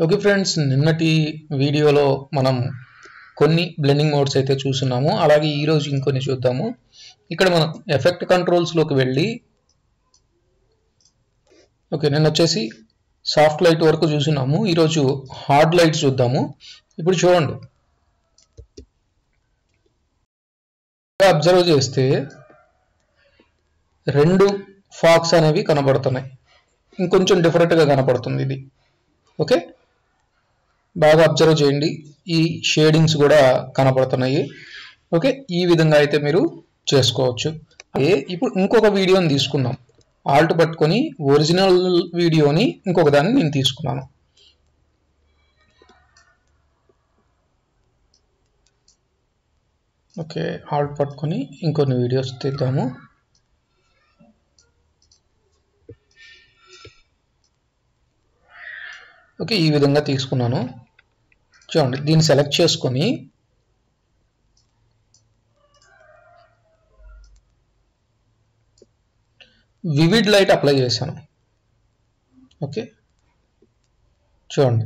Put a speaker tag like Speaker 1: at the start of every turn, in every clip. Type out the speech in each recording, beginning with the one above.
Speaker 1: Okay friends, నిన్నటి వీడియోలో మనం కొన్ని బ్లెండింగ్ మోడ్స్ అయితే చూస్తున్నాము. అలాగే ఈ రోజు ఇంకొన్ని చూద్దాము. ఇక్కడ మనం ఎఫెక్ట్ కంట్రోల్స్ లోకి వెళ్ళి నిన్న వచ్చేసి సాఫ్ట్ లైట్ వరకు చూస్తున్నాము. ఈరోజు హార్డ్ లైట్ చూద్దాము. ఇప్పుడు చూడండి, అబ్జర్వ్ చేస్తే రెండు ఫాక్స్ అనేవి కనబడుతున్నాయి. ఇంకొంచెం డిఫరెంట్గా కనపడుతుంది ఇది. ఓకే, బాగా అబ్జర్వ్ చేయండి. ఈ షేడింగ్స్ కూడా కనపడుతున్నాయి. ఓకే, ఈ విధంగా అయితే మీరు చేసుకోవచ్చు. ఇప్పుడు ఇంకొక వీడియోని తీసుకున్నాం. ఆల్ట్ పట్టుకొని ఒరిజినల్ వీడియోని ఇంకొక దాన్ని నేను తీసుకున్నాను. ఓకే, ఆల్ట్ పట్టుకొని ఇంకొన్ని వీడియోస్ తీద్దాము. ఓకే, ఈ విధంగా తీసుకున్నాను. చూడండి, దీన్ని సెలెక్ట్ చేసుకొని వివిడ్ లైట్ అప్లై చేశాను. ఓకే, చూడండి,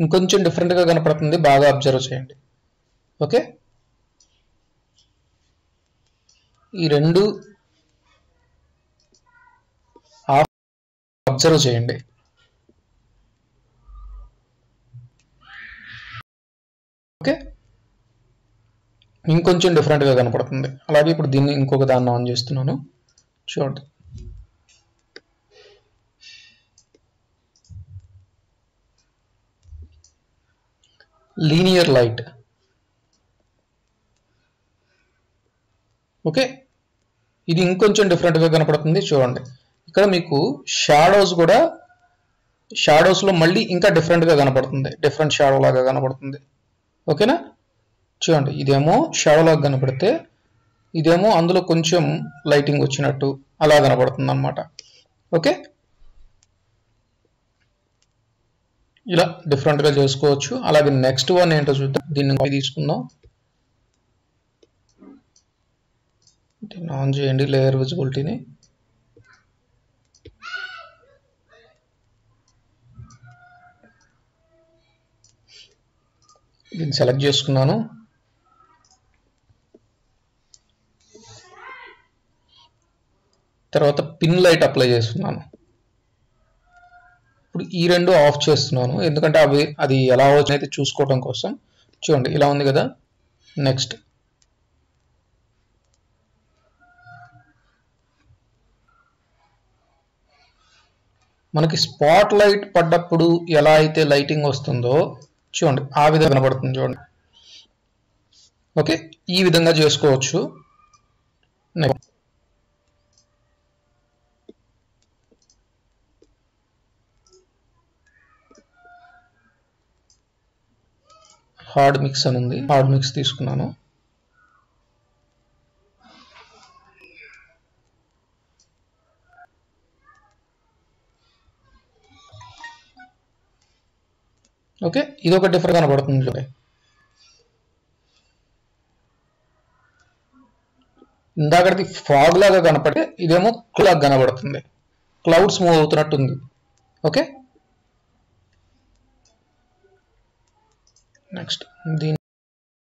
Speaker 1: ఇంకొంచెం డిఫరెంట్గా కనపడుతుంది. బాగా అబ్జర్వ్ చేయండి. ఓకే, ఈ రెండు అబ్జర్వ్ చేయండి. ఓకే, ఇంకొంచెం డిఫరెంట్గా కనపడుతుంది. అలాగే ఇప్పుడు దీన్ని ఇంకొక దాన్ని ఆన్ చేస్తున్నాను. చూడండి, లీనియర్ లైట్. ఓకే, ఇది ఇంకొంచెం డిఫరెంట్గా కనపడుతుంది. చూడండి, ఇక్కడ మీకు షాడోస్ కూడా, షాడోస్లో మళ్ళీ ఇంకా డిఫరెంట్గా కనపడుతుంది. డిఫరెంట్ షాడో లాగా కనపడుతుంది. ఓకేనా, చూడండి, ఇదేమో షాడో లాగా కనపడితే ఇదేమో అందులో కొంచెం లైటింగ్ వచ్చినట్టు అలా కనపడుతుంది అన్నమాట. ఓకే, ఇలా డిఫరెంట్గా చేసుకోవచ్చు. అలాగే నెక్స్ట్ వన్ ఏంటో చూద్దాం. దీన్ని తీసుకుందాం. దీన్ని ఆన్ చేయండి, లేయర్ విజిబిలిటీని. దీన్ని సెలెక్ట్ చేసుకున్నాను. తర్వాత పిన్ లైట్ అప్లై చేస్తున్నాను. ఇప్పుడు ఈ రెండు ఆఫ్ చేస్తున్నాను, ఎందుకంటే అది ఎలా వచ్చినైతే చూసుకోవడం కోసం. చూడండి, ఇలా ఉంది కదా. నెక్స్ట్ మనకి స్పాట్ లైట్ పడ్డప్పుడు ఎలా అయితే లైటింగ్ వస్తుందో చూడండి, ఆ విధంగా కనబడుతుంది. చూడండి, ఓకే, ఈ విధంగా చేసుకోవచ్చు. హార్డ్ మిక్స్ అని ఉంది, హార్డ్ మిక్స్ తీసుకున్నాను. ఓకే, ఇది ఒక డిఫరెంట్ కనబడుతుంది. చూడండి, ఇందాకటి ఫాగ్ లాగా కనపడితే ఇదేమో క్లాగ్ కనబడుతుంది. క్లౌడ్స్ మూవ్ అవుతున్నట్టు ఉంది. ఓకే, నెక్స్ట్ దీన్ని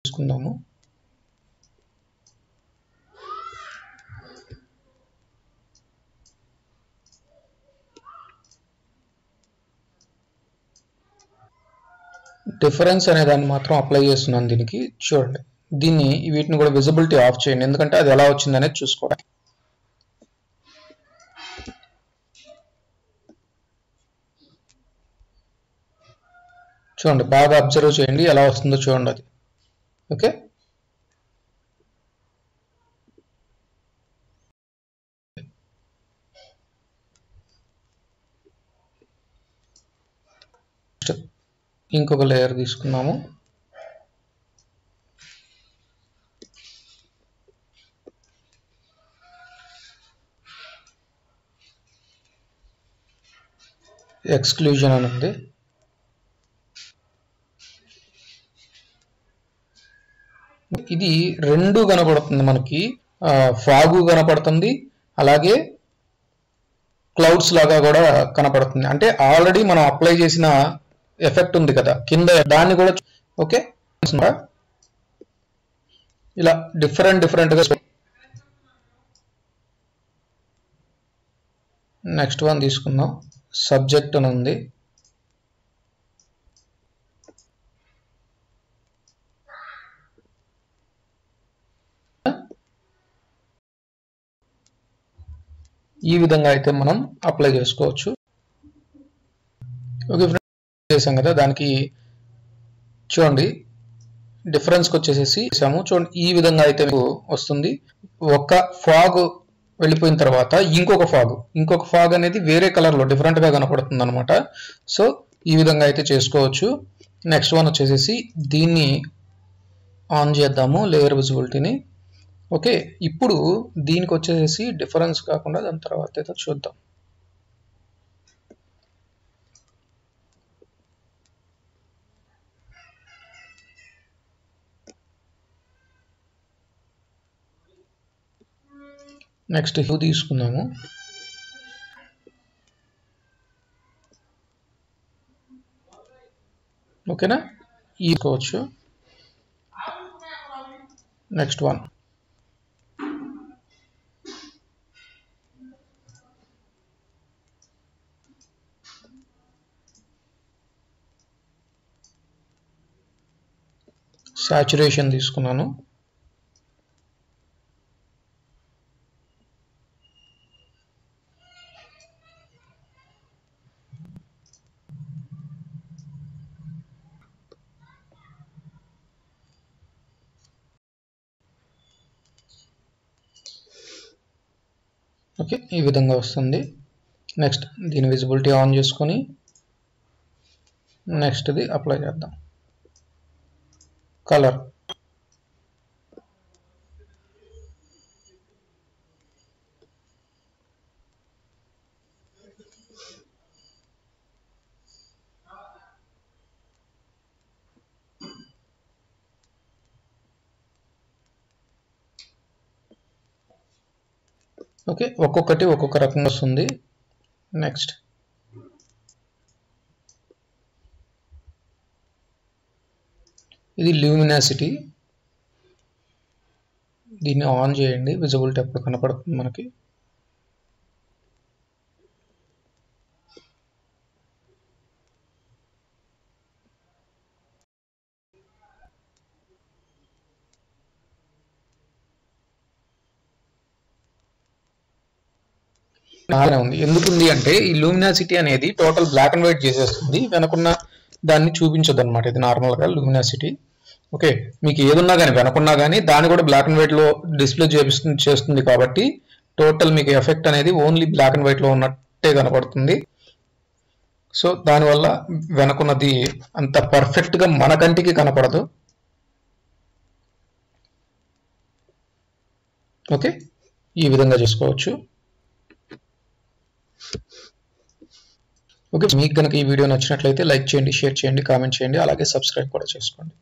Speaker 1: తీసుకుందాము. డిఫరెన్స్ అనే దాన్ని మాత్రం అప్లై చేస్తున్నాను దీనికి. చూడండి, వీటిని కూడా విజిబిలిటీ ఆఫ్ చేయండి, ఎందుకంటే అది ఎలా వచ్చింది అనేది చూసుకోవడానికి. చూడండి, బాగా అబ్జర్వ్ చేయండి ఎలా వస్తుందో చూడండి అది. ఓకే, ఇంకొక లేయర్ తీసుకున్నాము. ఎక్స్క్లూజన్ అని ఉంది. ఇది రెండు కనబడుతుంది మనకి, ఫాగు కనపడుతుంది, అలాగే క్లౌడ్స్ లాగా కూడా కనపడుతుంది. అంటే ఆల్రెడీ మనం అప్లై చేసిన ఎఫెక్ట్ ఉంది కదా కింద, దాన్ని కూడా ఓకే ఇలా డిఫరెంట్గా. నెక్స్ట్ వన్ తీసుకుందాం. సబ్జెక్ట్ అని ఉంది. ఈ విధంగా అయితే మనం అప్లై చేసుకోవచ్చు. ఓకే ఫ్రెండ్స్, చేసాం కదా, దానికి చూడండి డిఫరెన్స్కి వచ్చేసేసి చేసాము. చూడండి ఈ విధంగా అయితే మీకు వస్తుంది. ఒక ఫాగ్ వెళ్ళిపోయిన తర్వాత ఇంకొక ఫాగ్ అనేది వేరే కలర్లో డిఫరెంట్గా కనపడుతుంది అనమాట. సో ఈ విధంగా అయితే చేసుకోవచ్చు. నెక్స్ట్ వన్ వచ్చేసేసి దీన్ని ఆన్ చేద్దాము, లేయర్ విజిబిలిటీని. ఓకే, ఇప్పుడు దీనికి వచ్చేసేసి డిఫరెన్స్ కాకుండా దాని తర్వాత అయితే చూద్దాం. నెక్స్ట్ హ్యూ తీసుకుందాము. ఓకేనా, తీసుకోవచ్చు. నెక్స్ట్ వన్ సాచురేషన్ తీసుకున్నాను. ఓకే, ఈ విధంగా వస్తుంది. నెక్స్ట్ దీని విజిబిలిటీ ఆన్ చేసుకొని నెక్స్ట్ది అప్లై చేద్దాం. కలర్ ఓకే, ఒక్కొక్కటి ఒక్కొక్క రకంగా వస్తుంది. నెక్స్ట్ ఇది ల్యూమినాసిటీ, దీన్ని ఆన్ చేయండి. విజిబిలిటీ అప్పుడు కనపడుతుంది మనకి. ఉంది ఎందుకుంది అంటే ఈ లూమినాసిటీ అనేది టోటల్ బ్లాక్ అండ్ వైట్ చేసేస్తుంది, వెనకున్న దాన్ని చూపించదు అనమాట. ఇది నార్మల్గా లూమినాసిటీ. ఓకే, మీకు ఏదున్నా కానీ వెనకున్నా కానీ దాన్ని కూడా బ్లాక్ అండ్ వైట్లో డిస్ప్లే చేస్తుంది కాబట్టి టోటల్ మీకు ఎఫెక్ట్ అనేది ఓన్లీ బ్లాక్ అండ్ వైట్లో ఉన్నట్టే కనపడుతుంది. సో దానివల్ల వెనకున్నది అంత పర్ఫెక్ట్గా మన కంటికి కనపడదు. ఓకే, ఈ విధంగా చేసుకోవచ్చు. ఓకే, మీకు కనుక ఈ వీడియో నచ్చినట్లయితే లైక్ చేయండి, షేర్ చేయండి, కామెంట్ చేయండి, అలాగే సబ్స్క్రైబ్ కూడా చేసుకోండి.